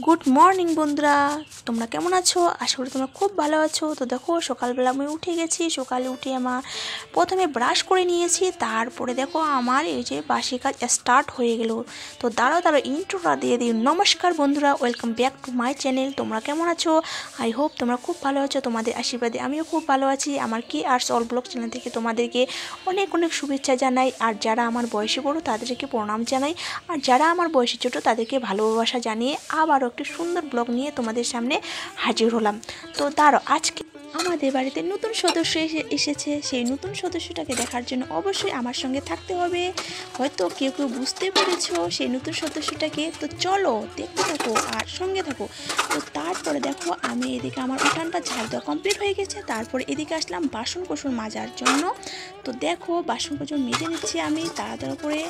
Good morning বন্ধুরা, তোমরা কেমন আছো? আশা করি তোমরা খুব ভালো আছো। তো দেখো সকালবেলা আমি উঠে গেছি। সকালে উঠে আমার প্রথমে ব্রাশ করে নিয়েছি, তারপরে দেখো আমার এই যে বাসি কাজ স্টার্ট হয়ে গেল। তো দাঁড়াও ইন্ট্রোটা দিয়ে দিই। নমস্কার বন্ধুরা, welcome back to my channel. তোমরা কেমন আছো? আই হোপ তোমরা খুব ভালো আছো। তোমাদের আশীর্বাদে আমিও খুব ভালো আছি। আমার কি আর্টস অল ব্লগ চ্যানেল থেকে তোমাদেরকে অনেক অনেক শুভেচ্ছা জানাই। আর যারা আমার বয়সে বড় তাদেরকে প্রণাম জানাই, আর যারা আমার বয়সে ছোটো তাদেরকে ভালোবাসা জানিয়ে আবারও একটি সুন্দর ব্লগ নিয়ে তোমাদের সামনে হাজির হলাম। তো দাঁড়াও, আজকে আমাদের বাড়িতে নতুন সদস্য এসেছে। সেই নতুন সদস্যটাকে দেখার জন্য অবশ্যই আমার সঙ্গে থাকতে হবে। হয়তো কেউ কেউ বুঝতে পেরেছো সেই নতুন সদস্যটাকে। তো চলো দেখতে থাকো আর সঙ্গে থাকো। তো তারপরে দেখো আমি এদিকে আমার উঠানটা ঝাড় দেওয়া কমপ্লিট হয়ে গেছে। তারপরে এদিকে আসলাম বাসন কোসন মাজার জন্য। তো দেখো বাসন কোসন মেজে নিচ্ছি আমি তাড়াতাড়ি করে।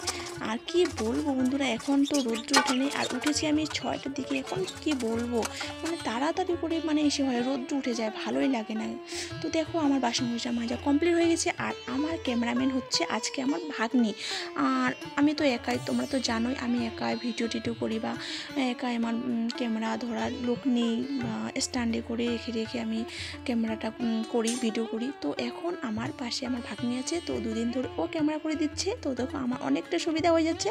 আর কি বলবো বন্ধুরা, এখন তো রোদ্র ওঠেনি, আর উঠেছি আমি 6টার দিকে। এখন কি বলবো, মানে তাড়াতাড়ি করে এসে হয় রোদ্র উঠে যায়, ভালোই লাগে না। তো দেখো আমার বাসন কোসন মাজা কমপ্লিট হয়ে গেছে। আর আমার ক্যামেরাম্যান হচ্ছে আজকে আমার ভাগ্নি। আর আমি তো একাই, তোমরা তো জানোই আমি একাই ভিডিও টিডিও করি, বা একাই আমার ক্যামেরা ধরার লোক নেই, বা স্ট্যান্ডে করে রেখে রেখে আমি ক্যামেরাটা করি, ভিডিও করি। তো এখন আমার পাশে আমার ভাগ্নি আছে, তো দুদিন ধরে ও ক্যামেরা করে দিচ্ছে। তো দেখো আমার অনেকটা সুবিধা হয়ে যাচ্ছে।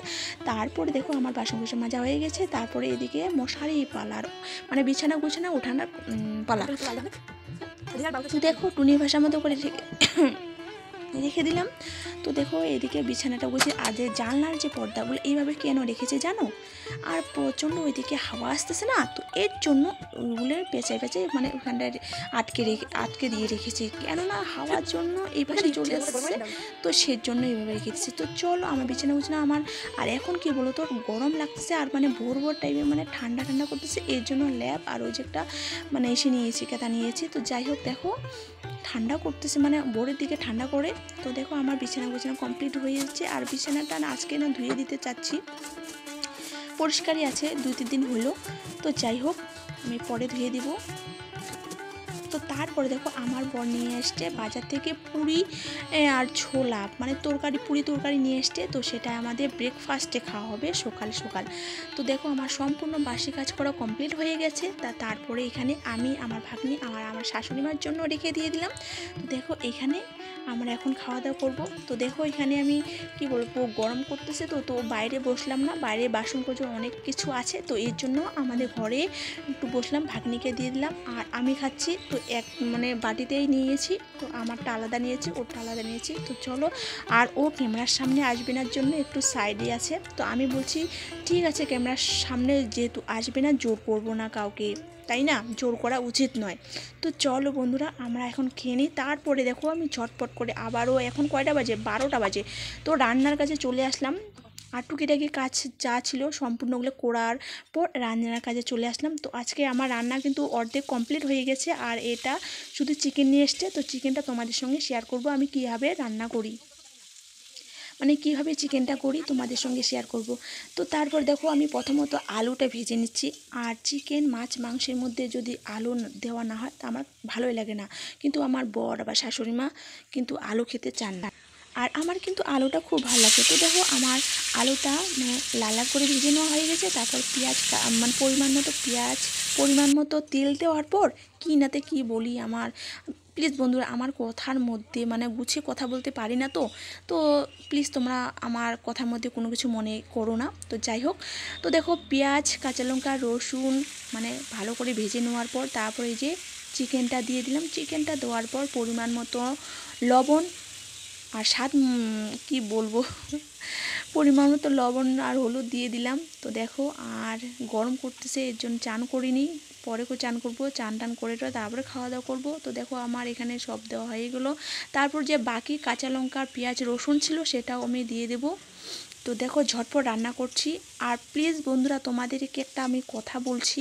তারপরে দেখো আমার বাসন কোসন মাজা হয়ে গেছে। তারপরে এদিকে মশারি পালার বিছানা গুছানা উঠানোর পালা। দেখো টুনির ভাষার মতো করে রেখে দিলাম। তো দেখো এদিকে বিছানাটা গুছিয়ে, আর যে জানলার যে পর্দাগুলো এইভাবে কেন রেখেছে জানো? আর প্রচণ্ড ওইদিকে হাওয়া আসতেছে না, তো এর জন্য ওগুলোর পেঁচাই পেঁচাই ওখানটায় আটকে দিয়ে রেখেছি, কেননা হাওয়ার জন্য এই পাশে চলে আসছে। তো সেই জন্য এইভাবে রেখে দিচ্ছি। তো চলো আমার বিছানা গুছানা আমার। আর এখন কি বলো তো, গরম লাগতেছে, আর ভোর ভোর টাইমে ঠান্ডা ঠান্ডা করতেছে। এর জন্য ল্যাব আর ওই যে একটা এসে নিয়েছি, কেতা নিয়েছি। তো যাই হোক দেখো ঠান্ডা করতেছে, ভোরের দিকে ঠান্ডা করে। তো দেখো আমার বিছানা কমপ্লিট হয়ে যাচ্ছে। আর বিছানাটা আজকে ধুয়ে দিতে চাচ্ছি, পরিষ্কারই আছে, 2-3 দিন হলো। তো যাই হোক আমি পরে ধুয়ে দিব। তো তারপরে দেখো আমার বর নিয়ে আসছে বাজার থেকে পুরি আর ছোলা, পুরি তরকারি নিয়ে আসছে। তো সেটা আমাদের ব্রেকফাস্টে খাওয়া হবে সকাল সকাল। তো দেখো আমার সম্পূর্ণ বাসি কাজ করা কমপ্লিট হয়ে গেছে। তারপরে এখানে আমি আমার ভাগ্নি আমার শাশুড়ি মার জন্য রেখে দিয়ে দিলাম। তো দেখো এখানে আমরা এখন খাওয়া দাওয়া করবো। তো দেখো এখানে আমি কি বলবো, গরম করতেছে, তো বাইরে বসলাম না, বাইরে বাসন কোসন অনেক কিছু আছে। তো এর জন্য আমাদের ঘরে একটু বসলাম, ভাগ্নিকে দিয়ে দিলাম আর আমি খাচ্ছি। তো এক বাটিতেই নিয়েছি, তো আমারটা আলাদা নিয়েছি, ওরটা আলাদা নিয়েছি। তো চলো, আর ও ক্যামেরার সামনে আসবে না জন্য একটু সাইডে আছে। তো আমি বলছি ঠিক আছে, ক্যামেরার সামনে যেহেতু আসবে না, জোর করবো না কাউকে, তাই না? জোর করা উচিত নয়। তো চলো বন্ধুরা আমরা এখন খেয়ে নিই। তারপরে দেখো আমি ঝটপট করে আবারও, এখন কয়টা বাজে, 12টা বাজে, তো রান্নার কাছে চলে আসলাম। আর টুকিটাকি কাজ যা ছিল সম্পূর্ণগুলো করার পর রান্নার কাজে চলে আসলাম। তো আজকে আমার রান্না কিন্তু অর্ধেক কমপ্লিট হয়ে গেছে। আর এটা শুধু চিকেন নিয়ে এসছে। তো চিকেনটা তোমাদের সঙ্গে শেয়ার করব আমি কীভাবে রান্না করি, কীভাবে চিকেনটা করি তোমাদের সঙ্গে শেয়ার করব। তো তারপর দেখো আমি প্রথমত আলুটা ভেজে নিচ্ছি। আর চিকেন মাছ মাংসের মধ্যে যদি আলু দেওয়া না হয় তা আমার ভালোই লাগে না। কিন্তু আমার বর বা শাশুড়ি মা কিন্তু আলু খেতে চান না, আর আমার কিন্তু আলুটা খুব ভালো লাগে। তো দেখো আমার আলুটা লাল লাল করে ভেজে নেওয়া হয়ে গেছে। তারপর পেঁয়াজ পরিমাণ মতো পেঁয়াজ, পরিমাণ মতো তেল দেওয়ার পর কি বলি, আমার প্লিজ বন্ধুরা আমার কথার মধ্যে গুছিয়ে কথা বলতে পারি না। তো প্লিজ তোমরা আমার কথার মধ্যে কোনো কিছু মনে করো না। তো যাই হোক, তো দেখো পেঁয়াজ, কাঁচা লঙ্কা, রসুন ভালো করে ভেজে নেওয়ার পর তারপরে এই যে চিকেনটা দিয়ে দিলাম। চিকেনটা দেওয়ার পর পরিমাণ মতো লবণ আর স্বাদ কি বলবো পরিমাণ মতো লবণ আর হলুদ দিয়ে দিলাম। তো দেখো আর গরম করতেছে, এর জন্য চান করিনি, পরে চান করবো। চান টান করে তারপরে খাওয়া দাওয়া করবো। তো দেখো আমার এখানে সব দেওয়া হয়ে গেলো। তারপর যে বাকি কাঁচা লঙ্কা, পেঁয়াজ, রসুন ছিল সেটাও আমি দিয়ে দেবো। তো দেখো ঝটপট রান্না করছি। আর প্লিজ বন্ধুরা তোমাদেরকে একটা আমি কথা বলছি,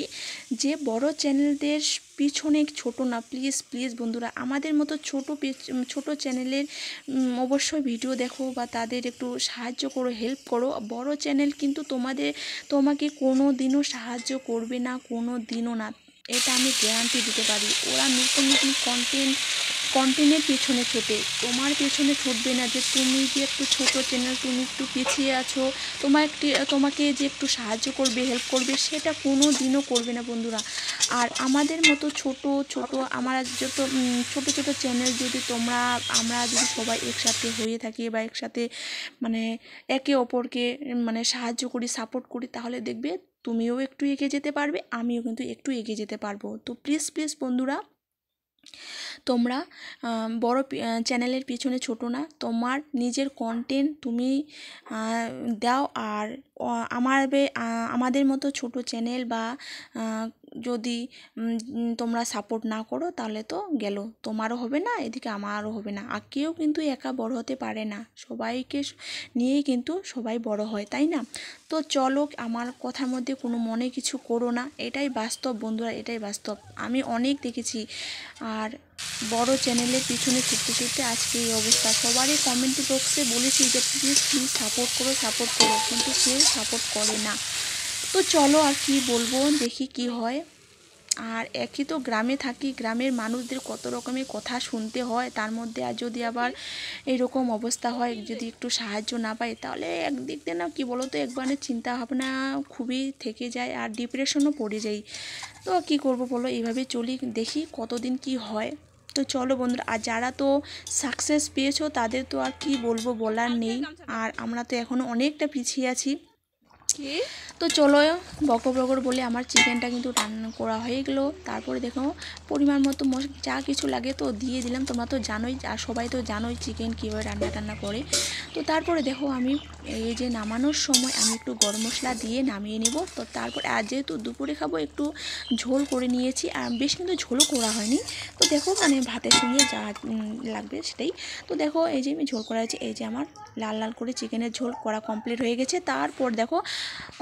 যে বড় চ্যানেলদের পিছনে ছোট না, প্লিজ প্লিজ বন্ধুরা আমাদের মতো ছোট চ্যানেলের অবশ্যই ভিডিও দেখো, বা তাদের একটু সাহায্য করো, হেল্প করো। বড় চ্যানেল কিন্তু তোমাকে কোনো দিনও সাহায্য করবে না, কোনো দিনও না, এটা আমি গ্যারান্টি দিতে পারি। ওরা নতুন নতুন কন্টেন্ট কন্টেন্টের পেছনে ছুটে, তোমার পেছনে ছুটবে না যে তুমি যে একটু ছোট চ্যানেল, তুমি একটু পিছিয়ে আছো, তোমাকে যে একটু সাহায্য করবে, হেল্প করবে, সেটা কোনো দিনও করবে না বন্ধুরা। আর আমাদের মতো ছোট ছোট আমরা যত ছোট ছোট চ্যানেল যদি আমরা যদি সবাই একসাথে হয়ে থাকি বা একসাথে মানে একে অপরকে মানে সাহায্য করি, সাপোর্ট করি, তাহলে দেখবে তুমিও একটু এগিয়ে যেতে পারবে, আমিও কিন্তু একটু এগিয়ে যেতে পারবো। তো প্লিজ প্লিজ বন্ধুরা, তোমরা বড় চ্যানেলের পিছনে ছোটো না, তোমার নিজের কন্টেন্ট তুমি দাও। আর আমাদের মতো ছোট চ্যানেল বা যদি তোমরা সাপোর্ট না করো তাহলে তো গেল, তোমারও হবে না, এদিকে আমারও হবে না। আর কেউ কিন্তু একা বড় হতে পারে না, সবাইকে নিয়েই কিন্তু সবাই বড় হয়, তাই না? তো চলো, আমার কথার মধ্যে কোনো মনে কিছু করো না, এটাই বাস্তব বন্ধুরা, এটাই বাস্তব। আমি অনেক দেখেছি। আর বড় চ্যানেলের পিছনে ছুটতে ছুটতে আজকে এই অবস্থা। সবারই কমেন্ট বক্সে বলেছি যে প্লিজ প্লিজ সাপোর্ট করো, কিন্তু কেউ সাপোর্ট করে না। তো চলো, আর কি বলবো, দেখি কি হয়। আর একই তো গ্রামে থাকি, গ্রামের মানুষদের কত রকমের কথা শুনতে হয়, তার মধ্যে আর যদি আবার এরকম অবস্থা হয়, যদি একটু সাহায্য না পাই, তাহলে একদিক দিয়ে না কি বলো তো, একবারে চিন্তা ভাবনা খুবই থেকে যায় আর ডিপ্রেশনও পড়ে যাই। তো কি করব বলো, এইভাবে চলি, দেখি কতদিন কি হয়। তো চলো বন্ধুরা, আর যারা তো সাকসেস পেয়েছো তাদের তো আর কি বলবো, বলার নেই। আর আমরা তো এখনও অনেকটা পিছিয়ে আছি। তো চলো, বকর বলে আমার চিকেনটা কিন্তু রান্না করা হয়ে গেলো। তারপরে দেখো পরিমাণ মতো যা কিছু লাগে তো দিয়ে দিলাম। তোমরা তো জানোই, আর সবাই তো জানোই চিকেন কীভাবে রান্না করে। তো তারপরে দেখো আমি এই যে নামানোর সময় আমি একটু গরম মশলা দিয়ে নামিয়ে নেব। তো তারপরে আর যেহেতু দুপুরে খাবো, একটু ঝোল করে নিয়েছি, আর বেশ কিন্তু ঝোলও করা হয়নি। তো দেখো মানে ভাতের সঙ্গে যা লাগবে সেটাই। তো দেখো এই যে আমি ঝোল করা হয়েছে, এই যে আমার লাল লাল করে চিকেনের ঝোল করা কমপ্লিট হয়ে গেছে। তারপর দেখো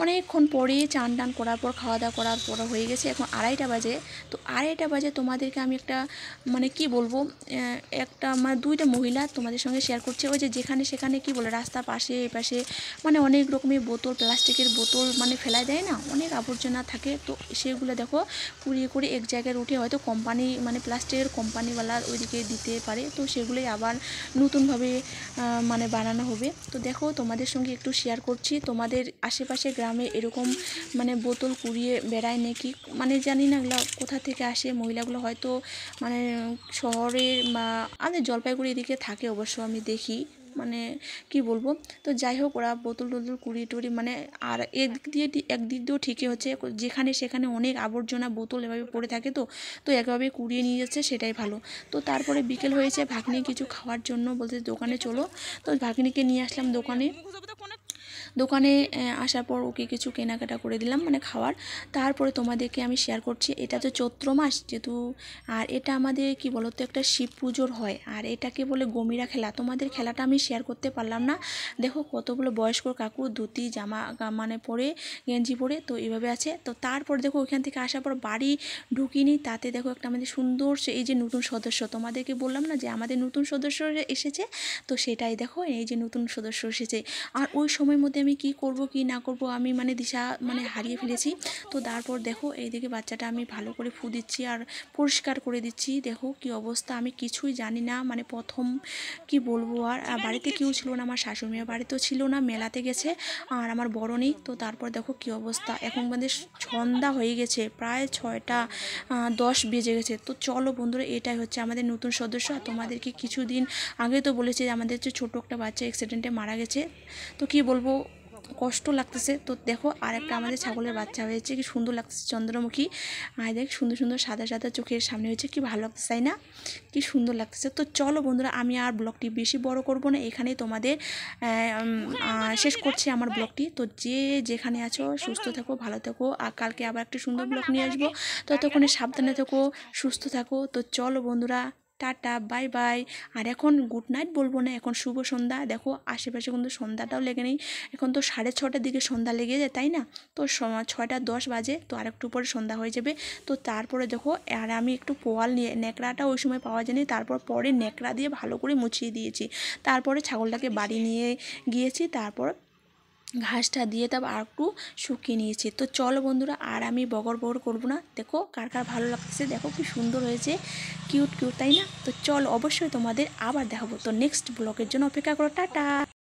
অনেকক্ষণ পরে চান টান করার পর, খাওয়া দাওয়া করার পর হয়ে গেছে, এখন 2:30 বাজে। তো 2:30 বাজে তোমাদেরকে আমি একটা মানে কি বলবো, একটা মানে 2টা মহিলা তোমাদের সঙ্গে শেয়ার করছে। ওই যে যেখানে সেখানে কি বলে, রাস্তার পাশে এপাশে মানে অনেক রকমের বোতল, প্লাস্টিকের বোতল মানে ফেলাই দেয় না, অনেক আবর্জনা থাকে। তো সেগুলো দেখো কুড়িয়ে করে এক জায়গায় উঠে হয়তো কোম্পানি মানে প্লাস্টিকের কোম্পানিওয়ালা ওইদিকে দিতে পারে, তো সেগুলোই আবার নতুনভাবে মানে বানানো হবে। তো দেখো তোমাদের সঙ্গে একটু শেয়ার করছি, তোমাদের আশেপাশে গ্রামে এরকম মানে বোতল কুড়িয়ে বেড়ায় নাকি, মানে জানি না এগুলো কোথা থেকে আসে। মহিলাগুলো হয়তো মানে শহরে বা আমাদের জলপাইগুড়ি এদিকে থাকে অবশ্য, আমি দেখি মানে কি বলবো। তো যাই হোক, ওরা বোতল টোতল কুড়িয়ে টুড়ি মানে, আর একদিক দিয়েও ঠিকই হচ্ছে, যেখানে সেখানে অনেক আবর্জনা বোতল এভাবে পড়ে থাকে। তো একভাবে কুড়িয়ে নিয়ে যাচ্ছে, সেটাই ভালো। তো তারপরে বিকেল হয়েছে, ভাগ্নি কিছু খাওয়ার জন্য বলতে দোকানে চলো। তো ভাগ্নিকে নিয়ে আসলাম দোকানে আসার পর ওকে কিছু কেনাকাটা করে দিলাম মানে খাওয়ার। তারপরে তোমাদেরকে আমি শেয়ার করছি, এটা তো চৈত্র মাস যেহেতু, আর এটা আমাদের কি বলো তো একটা শিব পুজোর হয়, আর এটাকে বলে গমিরা খেলা। তোমাদের খেলাটা আমি শেয়ার করতে পারলাম না। দেখো কতগুলো বয়স্ক কাকু ধুতি জামা মানে পরে, গেঞ্জি পরে তো এইভাবে আছে। তো তারপর দেখো ওইখান থেকে আসার পর বাড়ি ঢুকিনি, তাতে দেখো একটা আমাদের সুন্দর এই যে নতুন সদস্য, তোমাদেরকে বললাম না যে আমাদের নতুন সদস্য এসেছে, তো সেটাই দেখো এই যে নতুন সদস্য এসেছে। আর ওই সময়ের মধ্যে আমি কি করব কি না করব আমি মানে দিশা মানে হারিয়ে ফেলেছি। তো তারপর দেখো এইদিকে বাচ্চাটা আমি ভালো করে ফু দিচ্ছি আর পরিষ্কার করে দিচ্ছি। দেখো কি অবস্থা, আমি কিছুই জানি না মানে প্রথম কি বলবো। আর বাড়িতে কেউ ছিল না, আমার শাশুড়ি বাড়িতেও ছিল না, মেলাতে গেছে, আর আমার বড় নেই। তো তারপর দেখো কি অবস্থা, এখন আমাদের সন্ধ্যা হয়ে গেছে, প্রায় 6টা 10 বেজে গেছে। তো চলো বন্ধুরা, এটাই হচ্ছে আমাদের নতুন সদস্য। আর তোমাদেরকে কিছুদিন আগে তো বলেছি যে আমাদের যে ছোটো একটা বাচ্চা অ্যাক্সিডেন্টে মারা গেছে, তো কি বলবো, কষ্ট লাগতেছে। তো দেখো আরেকটা আমাদের ছাগলের বাচ্চা হয়েছে, কি সুন্দর লাগতেছে, চন্দ্রমুখী। আর দেখ সুন্দর সুন্দর সাদা সাদা চোখের সামনে হয়েছে, কি ভালো লাগতেছে তাই না, কি সুন্দর লাগতেছে। তো চলো বন্ধুরা, আমি আর ব্লগটি বেশি বড় করব না, এখানেই তোমাদের শেষ করছি আমার ব্লগটি। তো যে যেখানে আছো সুস্থ থাকো, ভালো থাকো, আর কালকে আবার একটা সুন্দর ব্লগ নিয়ে আসবো। ততক্ষণে সাবধানে থাকো, সুস্থ থাকো। তো চলো বন্ধুরা, টাটা বাই বাই। আর এখন গুড নাইট বলবো না, এখন শুভ সন্ধ্যা। দেখো আশেপাশে কিন্তু সন্ধ্যাটাও লেগে নেই, এখন তো 6:30টার দিকে সন্ধ্যা লেগে যায় তাই না। তো 6:10 বাজে, তো আর একটু পরে সন্ধ্যা হয়ে যাবে। তো তারপরে দেখো, আর আমি একটু পোয়াল নিয়ে, ন্যাকড়াটা ওই সময় পাওয়া যায়নি, তারপর পরে ন্যাকড়া দিয়ে ভালো করে মুছিয়ে দিয়েছি। তারপরে ছাগলটাকে বাড়ি নিয়ে গিয়েছি। তারপর ঘাসটা দিয়ে তারপর আর একটু শুকিয়ে নিয়েছি। তো চলো বন্ধুরা, আর আমি বগর বগর করবো না। দেখো কার কার ভালো লাগতেছে, দেখো কি সুন্দর হয়েছে, কিউট কিউট, তাই না? তো চলো অবশ্যই তোমাদের আবার দেখাবো। তো নেক্সট ব্লগের জন্য অপেক্ষা করো। টাটা।